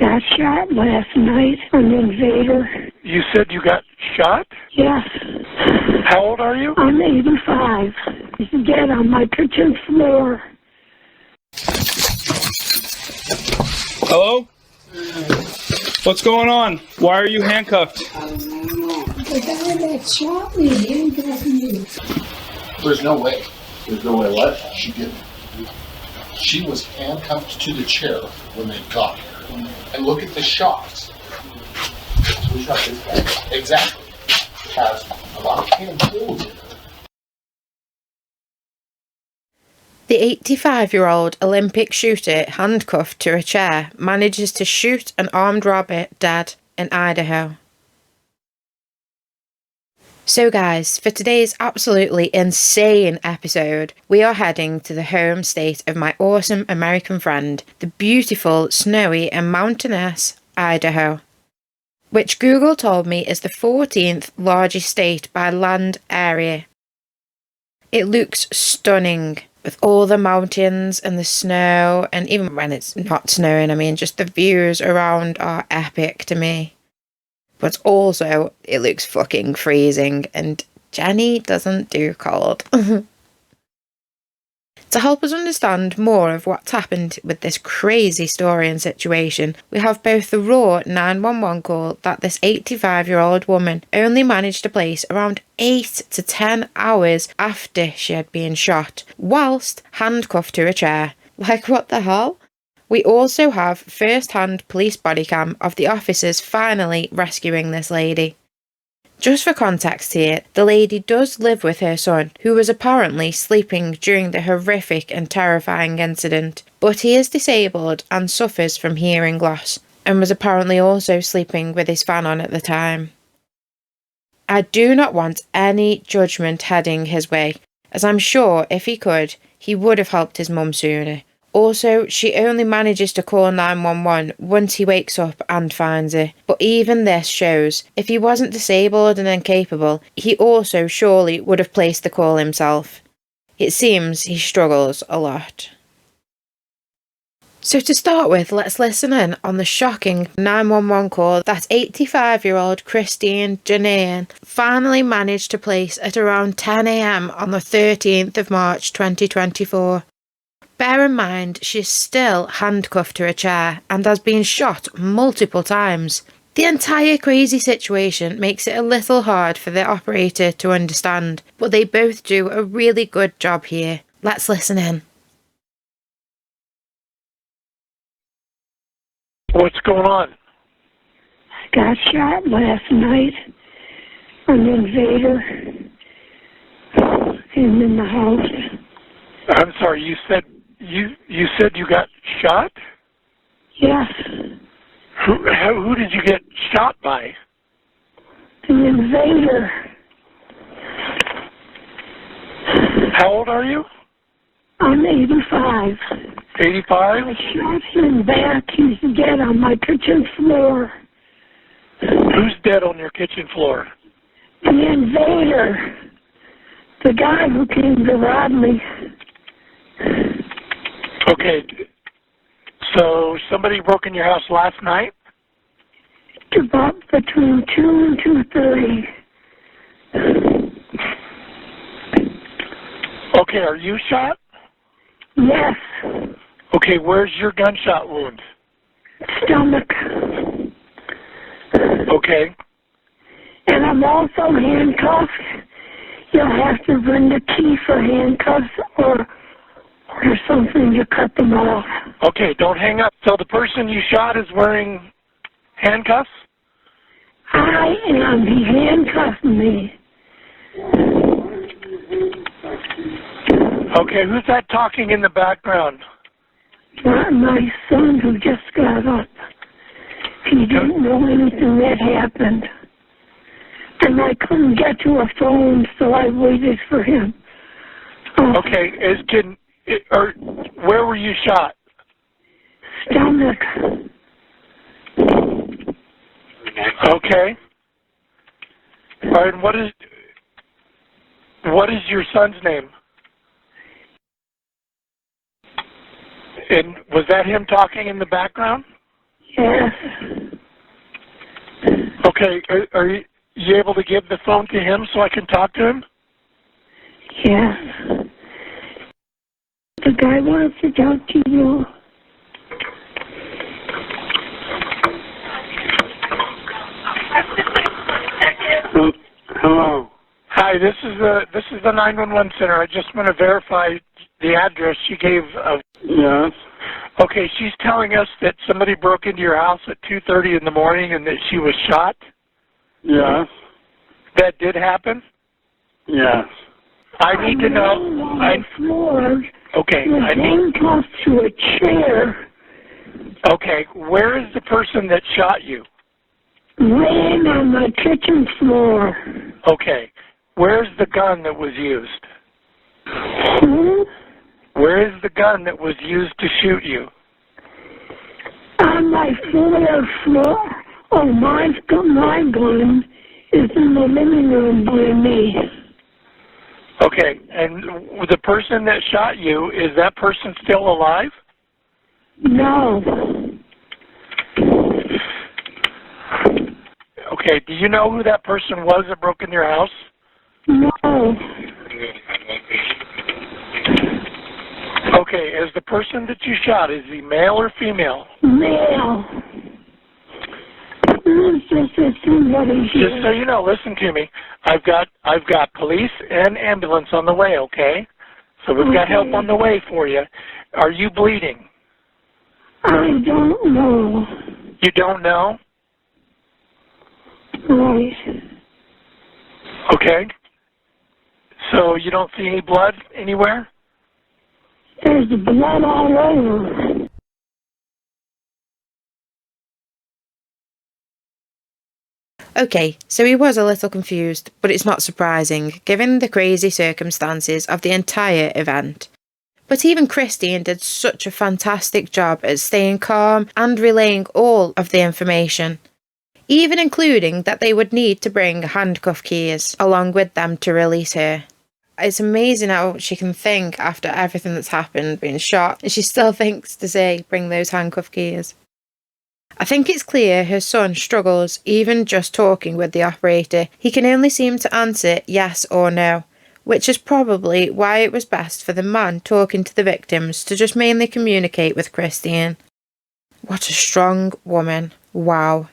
got shot last night on Invader. You said you got shot? Yes. How old are you? I'm 85. He's dead on my kitchen floor. Hello? What's going on? Why are you handcuffed? The guy that shot me handcuffed me. There's no way. There's no way what? She didn't. She was handcuffed to the chair when they got here. And look at the shots. We shot this guy. Exactly. Has about 10 holes in it. The 85-year-old Olympic shooter handcuffed to a chair manages to shoot an armed robber dead in Idaho. So guys, for today's absolutely insane episode, we are heading to the home state of my awesome American friend, the beautiful, snowy and mountainous Idaho, which Google told me is the 14th largest state by land area. It looks stunning, with all the mountains and the snow, and even when it's not snowing, I mean, just the views around are epic to me. But also, it looks fucking freezing, and Jenny doesn't do cold. To help us understand more of what's happened with this crazy story and situation, we have both the raw 911 call that this 85-year-old woman only managed to place around 8 to 10 hours after she had been shot, whilst handcuffed to a chair. Like, what the hell? We also have first-hand police body cam of the officers finally rescuing this lady. Just for context here, the lady does live with her son, who was apparently sleeping during the horrific and terrifying incident, but he is disabled and suffers from hearing loss, and was apparently also sleeping with his fan on at the time. I do not want any judgment heading his way, as I'm sure if he could, he would have helped his mum sooner. Also, she only manages to call 911 once he wakes up and finds her. But even this shows, if he wasn't disabled and incapable, he also surely would have placed the call himself. It seems he struggles a lot. So to start with, let's listen in on the shocking 911 call that 85-year-old Christine Jenneiahn finally managed to place at around 10 AM on the 13th of March 2024. Bear in mind, she's still handcuffed to a chair and has been shot multiple times. The entire crazy situation makes it a little hard for the operator to understand, but they both do a really good job here. Let's listen in. What's going on? I got shot last night on Invader and in the house. I'm sorry, you said you got shot? Yes. Who did you get shot by? An invader. How old are you? I'm 85. 85? I shot him back. He's dead on my kitchen floor. Who's dead on your kitchen floor? The invader. The guy who came to rob me. Okay, so somebody broke in your house last night? About between 2 and 2:30. Okay, are you shot? Yes. Okay, where's your gunshot wound? Stomach. Okay. And I'm also handcuffed. You'll have to bring the key for handcuffs or something to cut them off. Okay, don't hang up. So the person you shot is wearing handcuffs? I am. He handcuffed me. Okay, who's that talking in the background? My son who just got up. He didn't know anything that happened. And I couldn't get to a phone, so I waited for him. Okay, where were you shot? Stomach. Okay. All right, what is your son's name? And was that him talking in the background? Yes. Okay, are you able to give the phone to him so I can talk to him? Yes. The guy wants to talk to you. Hello. Hi, this is the 911 center. I just want to verify the address you gave of. Yes. Okay, she's telling us that somebody broke into your house at 2:30 in the morning and that she was shot. Yes. That did happen? Yes. I need to know. Okay, I need. Handcuffed to a chair, Okay, where is the person that shot you? laying on the kitchen floor. Okay, where's the gun that was used? Hmm? Where is the gun that was used to shoot you? On my floor. Oh, my gun is in the living room by me. Okay, and the person that shot you, is that person still alive? No. Okay, do you know who that person was that broke in your house? No. Okay, is the person that you shot, is he male or female? Male. Somebody here. Just so you know, listen to me. I've got police and ambulance on the way, okay? So we've got help on the way for you. Are you bleeding? I don't know. You don't know? Right. Okay. So you don't see any blood anywhere? There's blood all over. Okay, so he was a little confused, but it's not surprising, given the crazy circumstances of the entire event. But even Christine did such a fantastic job at staying calm and relaying all of the information, even including that they would need to bring handcuff keys along with them to release her. It's amazing how she can think after everything that's happened, being shot, and she still thinks to say, bring those handcuff keys. I think it's clear her son struggles even just talking with the operator. He can only seem to answer yes or no, which is probably why it was best for the man talking to the victims to just mainly communicate with Christine. What a strong woman. Wow.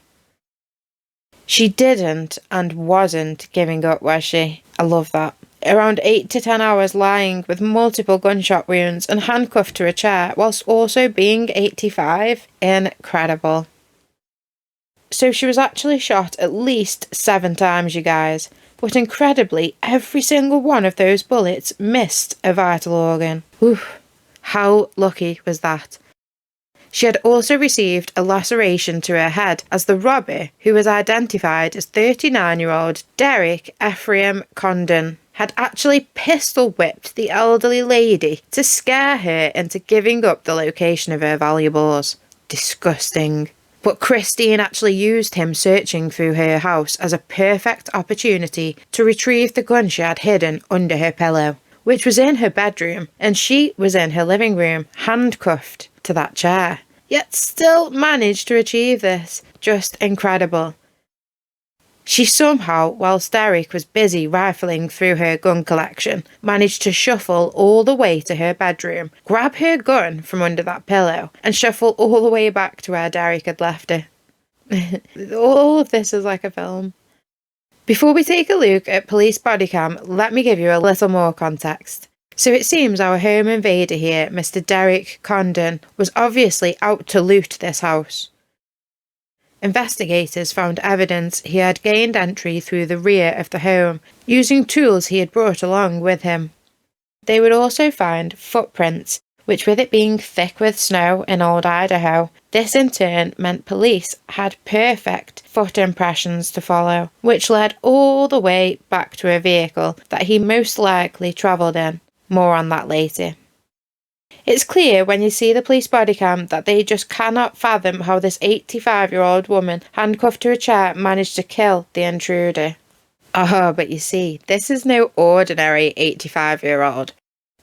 She didn't and wasn't giving up, was she? I love that. Around 8 to 10 hours lying with multiple gunshot wounds and handcuffed to a chair whilst also being 85. Incredible. So she was actually shot at least 7 times, you guys, but incredibly every single one of those bullets missed a vital organ. Oof, how lucky was that? She had also received a laceration to her head as the robber, who was identified as 39-year-old Derek Ephraim Condon, had actually pistol whipped the elderly lady to scare her into giving up the location of her valuables. Disgusting. But Christine actually used him searching through her house as a perfect opportunity to retrieve the gun she had hidden under her pillow, which was in her bedroom, and she was in her living room, handcuffed to that chair. Yet still managed to achieve this. Just incredible. She somehow, whilst Derek was busy rifling through her gun collection, managed to shuffle all the way to her bedroom, grab her gun from under that pillow, and shuffle all the way back to where Derek had left her. All of this is like a film. Before we take a look at police bodycam, let me give you a little more context. So it seems our home invader here, Mr. Derek Condon, was obviously out to loot this house. Investigators found evidence he had gained entry through the rear of the home, using tools he had brought along with him. They would also find footprints, which with it being thick with snow in old Idaho, this in turn meant police had perfect foot impressions to follow, which led all the way back to a vehicle that he most likely travelled in. More on that later. It's clear when you see the police bodycam that they just cannot fathom how this 85-year-old woman handcuffed to a chair managed to kill the intruder. Oh, but you see, this is no ordinary 85-year-old.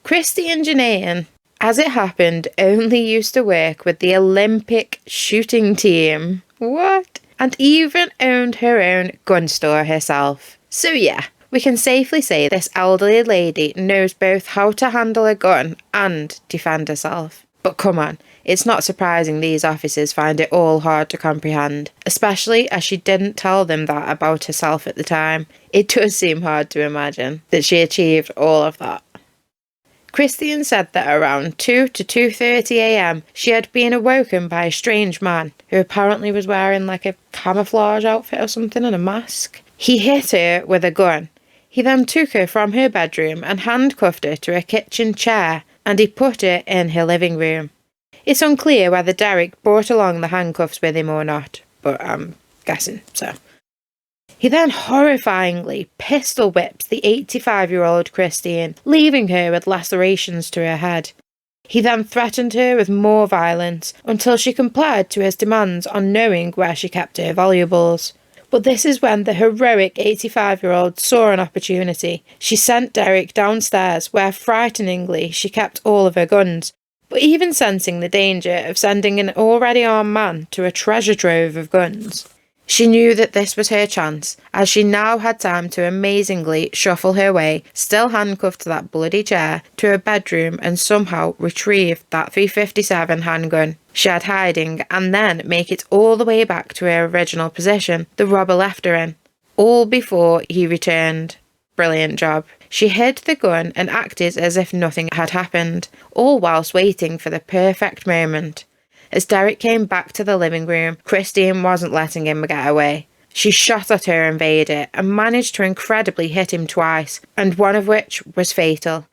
Christine Jenneiahn, as it happened, only used to work with the Olympic shooting team. What? And even owned her own gun store herself. So yeah, we can safely say this elderly lady knows both how to handle a gun and defend herself. But come on, it's not surprising these officers find it all hard to comprehend, especially as she didn't tell them that about herself at the time. It does seem hard to imagine that she achieved all of that. Christine said that around 2 to 2:30 a.m. she had been awoken by a strange man who apparently was wearing like a camouflage outfit or something and a mask. He hit her with a gun. He then took her from her bedroom and handcuffed her to a kitchen chair, and he put her in her living room. It's unclear whether Derek brought along the handcuffs with him or not, but I'm guessing so. He then horrifyingly pistol whips the 85-year-old Christine, leaving her with lacerations to her head. He then threatened her with more violence until she complied to his demands on knowing where she kept her valuables. But this is when the heroic 85-year-old saw an opportunity. She sent Derek downstairs where, frighteningly, she kept all of her guns. But even sensing the danger of sending an already armed man to a treasure trove of guns, she knew that this was her chance, as she now had time to amazingly shuffle her way, still handcuffed to that bloody chair, to her bedroom and somehow retrieve that .357 handgun she had hiding, and then make it all the way back to her original position the robber left her in. All before he returned. Brilliant job. She hid the gun and acted as if nothing had happened, all whilst waiting for the perfect moment. As Derek came back to the living room, Christine wasn't letting him get away. She shot at her invader and managed to incredibly hit him twice, and one of which was fatal,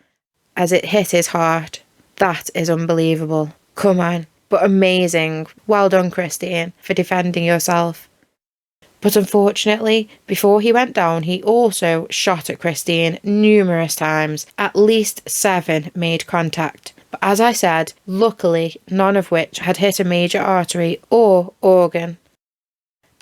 as it hit his heart. That is unbelievable. Come on. But amazing. Well done, Christine, for defending yourself. But unfortunately, before he went down, he also shot at Christine numerous times. At least 7 made contact. But as I said, luckily, none of which had hit a major artery or organ.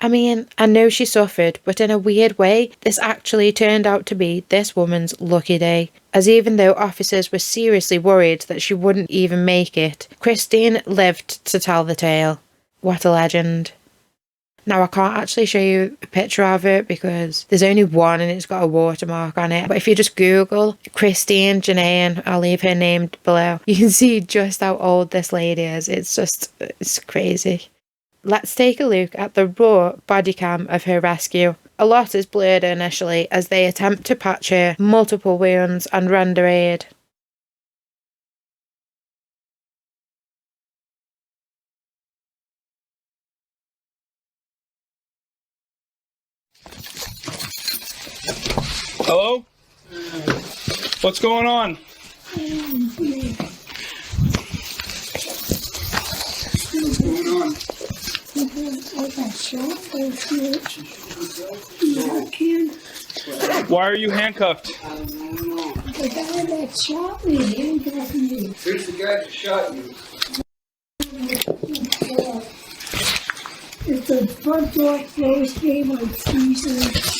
I mean, I know she suffered, but in a weird way, this actually turned out to be this woman's lucky day. As even though officers were seriously worried that she wouldn't even make it, Christine lived to tell the tale. What a legend. Now, I can't actually show you a picture of it because there's only one and it's got a watermark on it. But if you just Google Christine Jenneiahn, I'll leave her name below, you can see just how old this lady is. It's crazy. Let's take a look at the raw body cam of her rescue. A lot is blurred initially as they attempt to patch her multiple wounds and render aid. Hello? What's going on? What's going on? I got shot. Why are you handcuffed? The guy that shot me handcuffed me. Who's the guy that shot you? If the front door closed, game on freezing.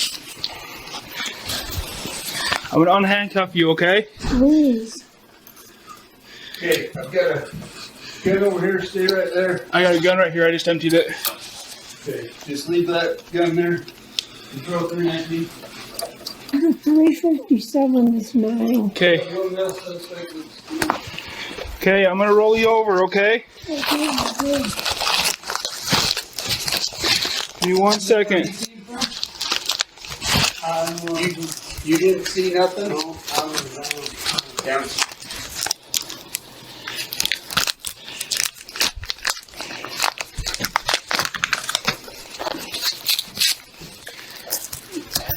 I'm gonna unhandcuff you, okay? Please. Okay, I've got a gun over here. Stay right there. I got a gun right here. I just emptied it. Okay, just leave that gun there and throw it at me. The 357 is mine. Okay. Okay, I'm gonna roll you over, okay? Okay. Give me 1 second. You didn't see nothing? No, down.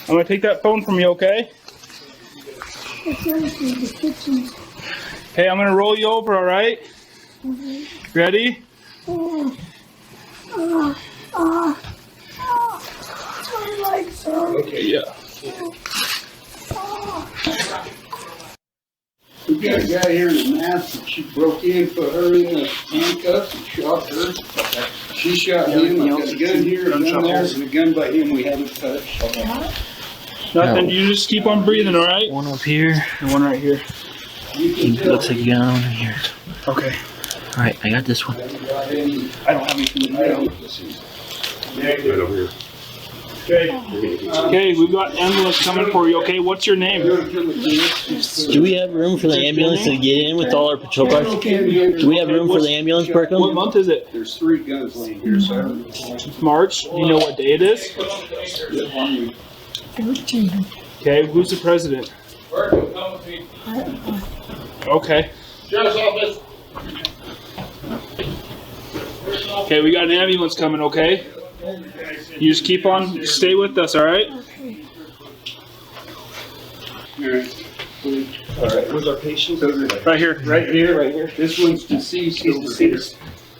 I'm gonna take that phone from you, okay? Hey, I'm gonna roll you over, alright? Ready? My legs hurt. Okay, yeah. We got a guy here in a mask and she broke in, put her in the handcuffs and shot her. She shot him. I've got a gun here, a gun there, and a gun by him we haven't touched. Nothing, you just keep on breathing, alright? One up here. And one right here. You can Looks like a gun over here. Okay. All right, I got this one. I don't have anything. Right over here. Okay, we've got ambulance coming for you. Okay, what's your name? Do we have room for the ambulance to get in with all our patrol cars? Do we have room for the ambulance, What Berkham? month is it? There's 3 guns laying here, so I don't know. It's March. You know what day it is? 13. Okay, who's the president? Okay. Sheriff's office. Okay, we got an ambulance coming, okay? You just keep on, stay with us, alright? Alright, where's our patient? Right here. Right here. This one's deceased over here.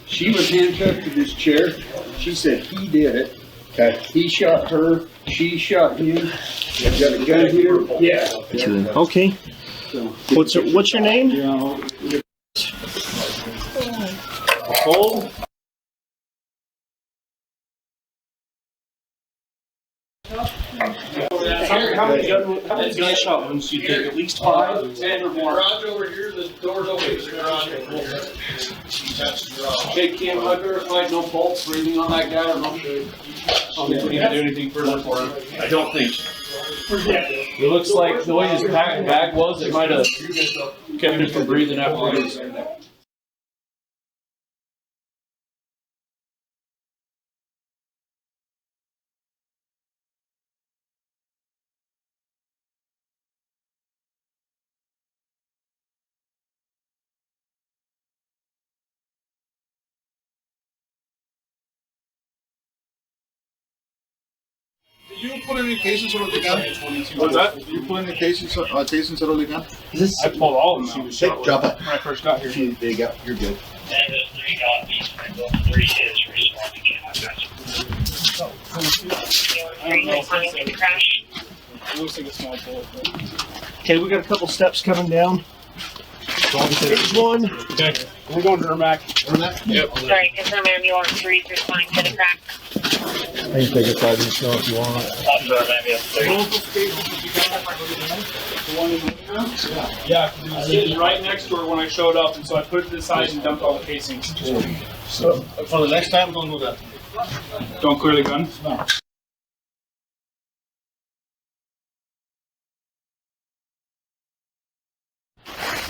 She was handcuffed to this chair. She said he did it. Okay. He shot her. She shot him. I've got a gun here. Yeah. Okay. So, What's your name? Hold. How many gunshot wounds do you think? At least 5, 10 or more? Garage over here, the door's open. The garage. Okay, Cam, I verified no pulse breathing on that guy or no? I don't think we need to do anything further for him. I don't think. It looks like the way his bag was, it might have kept him from breathing afterwards. Did you put any cases on the gun? What's that? Did you put any cases on the gun? I pulled all of them out. Hey, drop it. When I first got here. There you go. You're good. I don't know if it looks like a small bullet. Okay, we got a couple steps coming down. Stage 1. Okay, we're going to Ermac. Yep. Sorry, confirm ambulance 3 responding to the crack. I can take a 5 minutes now if you want. Yeah, it was sitting right next to her when I showed up, and so I put it to the side and dumped all the casings. So for the next time, don't do that. Don't clear the gun? No.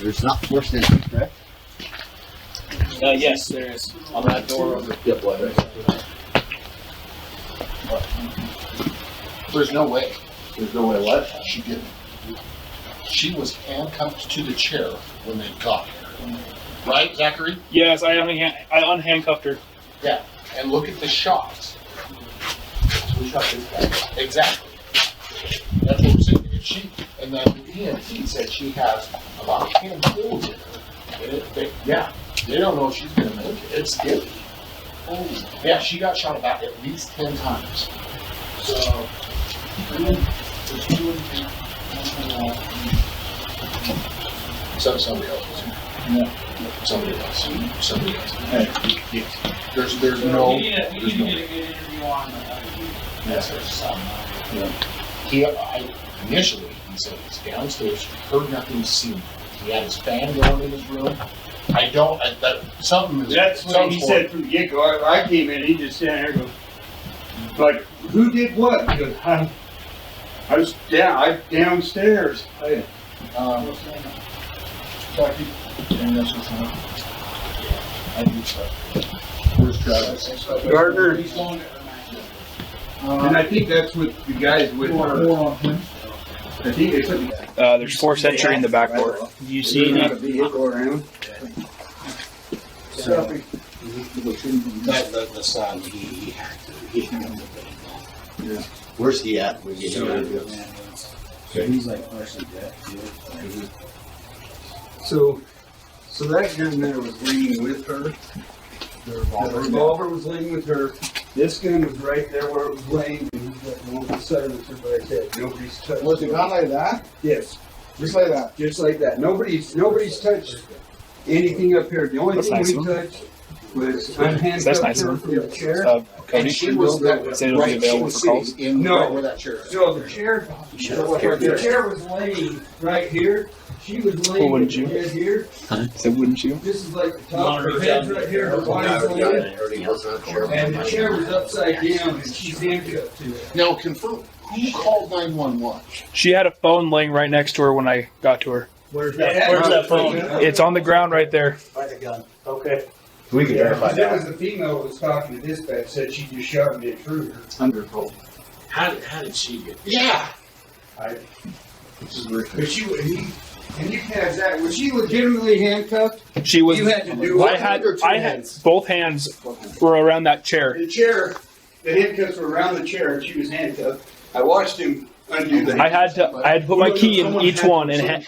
There's not forced entry, correct? Yes, there is. On that door over. Yep, There's no way. There's no way what? She didn't. She was handcuffed to the chair when they got here. Right, Zachary? Yes, I unhandcuffed her. Yeah. And look at the shots. So we shot this guy. Exactly. That's what we're saying. If she, and then the EMT said she has about 10 holes in her. They don't know if she's going to make it. It's scary. Yeah, she got shot about at least 10 times. So, there's 2 and 3. Somebody else. Yeah. Somebody else. Hey. There's no. Initially, he said he's downstairs, heard nothing, seen. He had his fan going in his room. Something is. that's what he said from the get-go. I came in, he just sat there and goes, like, who did what? He goes, I was downstairs. Where's Travis? Gardner. And I think that's what the guys with her. I think they took that. There's forced entry in the back door. Do you see any? A vehicle around. So, The son, he hacked it. Where's he at? When you so he's like partially dead. So that gun there was laying with her. The revolver was laying with her. This gun was right there where it was laying, and he's got no one silencer, but I said nobody's touched. Was the gun like that? Yes. Just like that? Just like that. Nobody's touched anything up here. The only thing we touched was unhandcuffed her from the chair. And she was No, where that chair is. So the chair was laying right here, She was laying wouldn't with you? her head here. So wouldn't you? This is like the top of her head right here. Her body's laying. And the chair was upside down and she's handcuffed to it. Now confirm, who called 911? She had a phone laying right next to her when I got to her. Where's that phone? It's on the ground right there. By the gun. Okay. We can verify That was that. the female that was talking to dispatch, said she just shot an intruder. Undercoat. How did she get? Yeah. This is weird. But she was, and you can have that, was she legitimately handcuffed? She was. You had to do I had both hands were around that chair. The chair, the handcuffs were around the chair and she was handcuffed. I watched him undo the I had to put my key in each one and.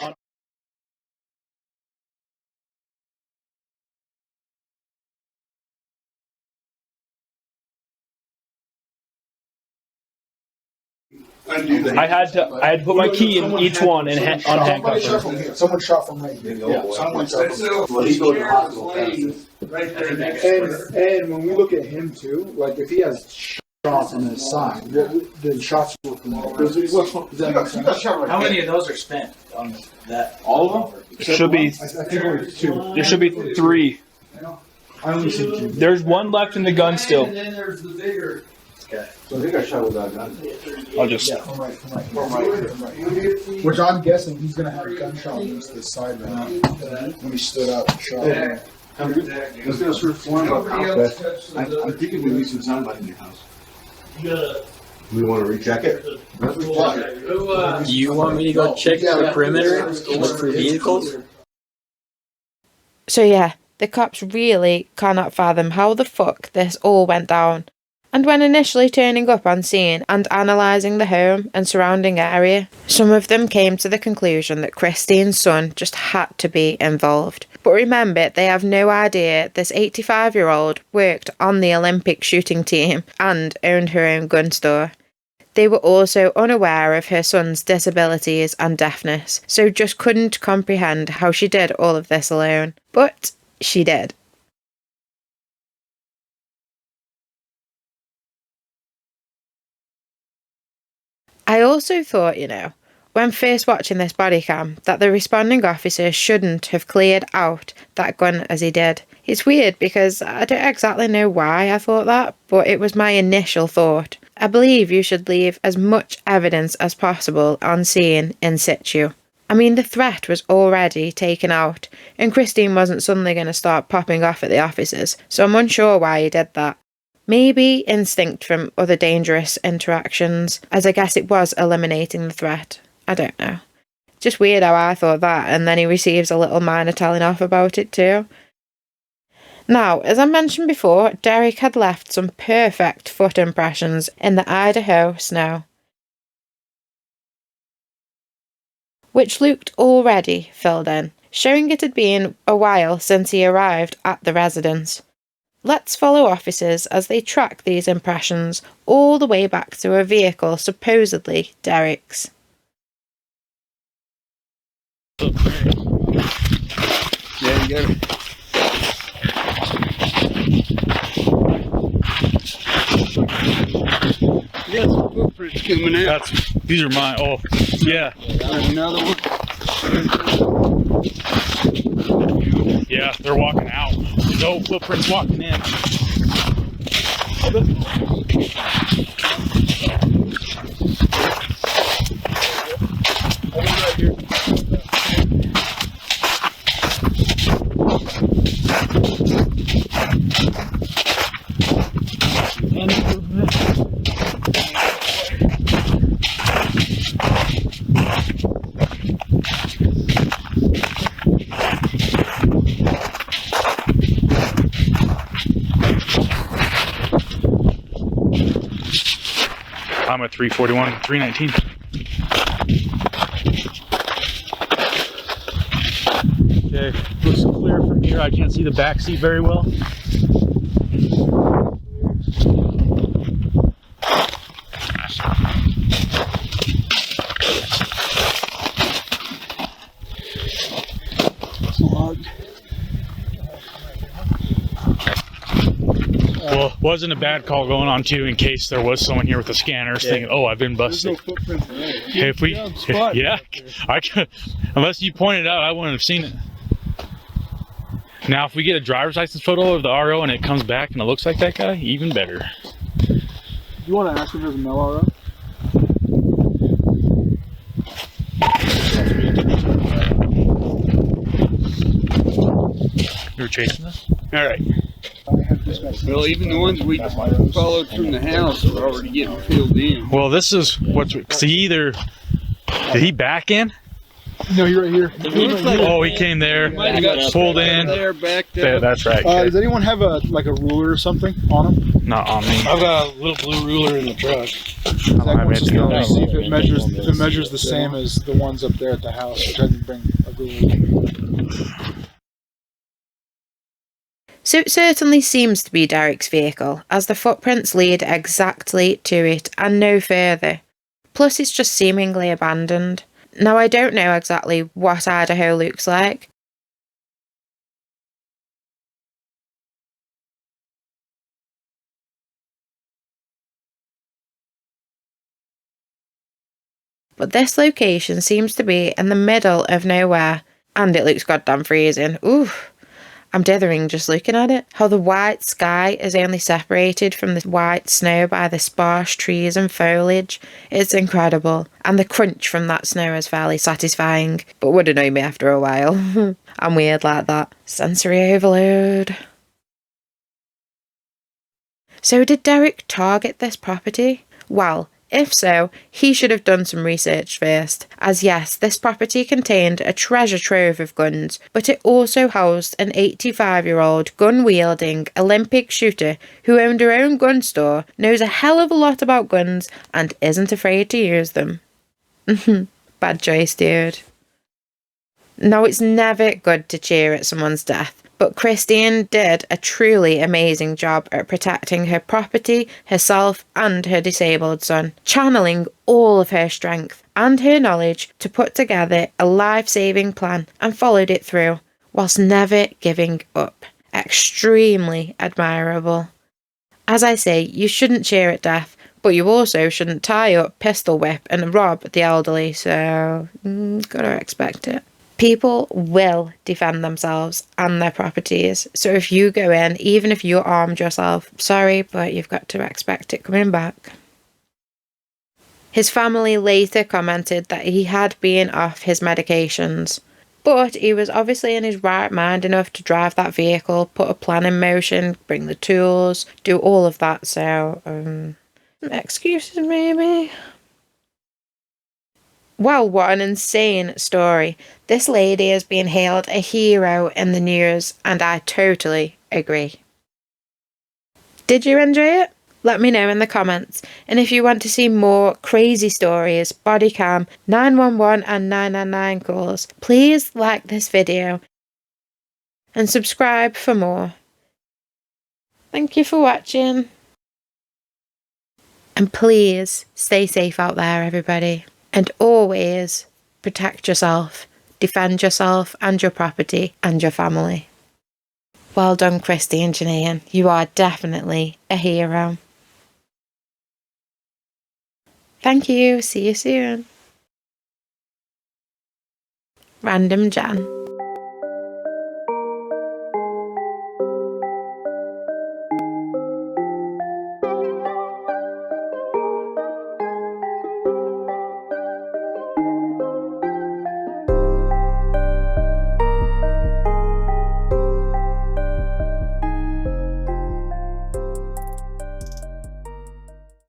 I had to put my key in each one and handcuff her. Someone shot from right here. Yeah, someone shot from Well, he's going to the hospital. right there next to her. And when we look at him too, like if he has shots on his side, the shots were from How many of those are spent on that? All of them? There should be. I think only 2. There should be 3. I only see 2. There's one left in the gun still. And then there's the bigger. Okay. So I think I shot with that gun. I'll just. From right. Which I'm guessing he's gonna have a gunshot against this side right now. When he stood up and shot. Yeah. Let's go search one about house. I'm thinking we need some somebody in your house. We want to recheck it? Do you want me to go check the perimeter, look for vehicles? So yeah, the cops really cannot fathom how the fuck this all went down. And when initially turning up on scene and analysing the home and surrounding area, some of them came to the conclusion that Christine's son just had to be involved. But remember, they have no idea this 85-year-old worked on the Olympic shooting team and owned her own gun store. They were also unaware of her son's disabilities and deafness, so just couldn't comprehend how she did all of this alone. But she did. I also thought, when first watching this body cam, that the responding officer shouldn't have cleared out that gun as he did. It's weird because I don't exactly know why I thought that, but it was my initial thought. I believe you should leave as much evidence as possible on scene in situ. I mean, the threat was already taken out, and Christine wasn't suddenly going to start popping off at the officers, so I'm unsure why he did that. Maybe instinct from other dangerous interactions, as I guess it was eliminating the threat. I don't know. Just weird how I thought that, and then he receives a little minor telling off about it too. Now, as I mentioned before, Derek had left some perfect foot impressions in the Idaho snow, which looked already filled in, showing it had been a while since he arrived at the residence. Let's follow officers as they track these impressions all the way back to a vehicle supposedly Derek's. Yeah, you got it. Yes, footprints coming out. These are mine. Oh, yeah. Another one. Yeah, they're walking out. No footprints walking in. I'm at 341, 319. Okay, looks clear from here. I can't see the back seat very well. Well, wasn't a bad call going on too, in case there was someone here with a scanner thinking, "Oh, I've been busted." There's no footprint there. If we, yeah, I could, unless you pointed out, I wouldn't have seen it. Now, if we get a driver's license photo of the RO and it comes back and it looks like that guy, even better. You want to ask if there's a male RO? You were chasing us? All right. Well, even the ones we followed from the house are already getting filled in. Well, this is what's. Cause he either did he back in? No, you're right here. Oh, he came there, pulled in. There, backed Yeah, up. that's right. Does anyone have a ruler or something on them? Not on me. I've got a little blue ruler in the truck. Zach wants to know to see if it measures the same as the ones up there at the house, which I didn't bring a ruler. So it certainly seems to be Derek's vehicle, as the footprints lead exactly to it and no further. Plus it's just seemingly abandoned. Now I don't know exactly what Idaho looks like. But this location seems to be in the middle of nowhere, and it looks goddamn freezing. Oof. I'm dithering just looking at it. How the white sky is only separated from the white snow by the sparse trees and foliage. It's incredible. And the crunch from that snow is fairly satisfying, but would annoy me after a while. I'm weird like that. Sensory overload. So did Derek target this property? Well, if so, he should have done some research first, as yes, this property contained a treasure trove of guns, but it also housed an 85-year-old gun-wielding Olympic shooter who owned her own gun store, knows a hell of a lot about guns, and isn't afraid to use them. Bad choice, dude. Now, it's never good to cheer at someone's death, but Christine did a truly amazing job at protecting her property, herself, and her disabled son, channeling all of her strength and her knowledge to put together a life-saving plan and followed it through, whilst never giving up. Extremely admirable. As I say, you shouldn't cheer at death, but you also shouldn't tie up, pistol whip, and rob the elderly, so gotta expect it. People will defend themselves and their properties, so if you go in, even if you armed yourself, sorry, but you've got to expect it coming back. His family later commented that he had been off his medications, but he was obviously in his right mind enough to drive that vehicle, put a plan in motion, bring the tools, do all of that, so, excuses maybe? Well, what an insane story. This lady has been hailed a hero in the news, and I totally agree. Did you enjoy it? Let me know in the comments. And if you want to see more crazy stories, Bodycam, 911 and 999 calls, please like this video and subscribe for more. Thank you for watching. And please stay safe out there, everybody. And always protect yourself, defend yourself and your property and your family. Well done, Christine Jenneiahn. You are definitely a hero. Thank you. See you soon. Random Jan.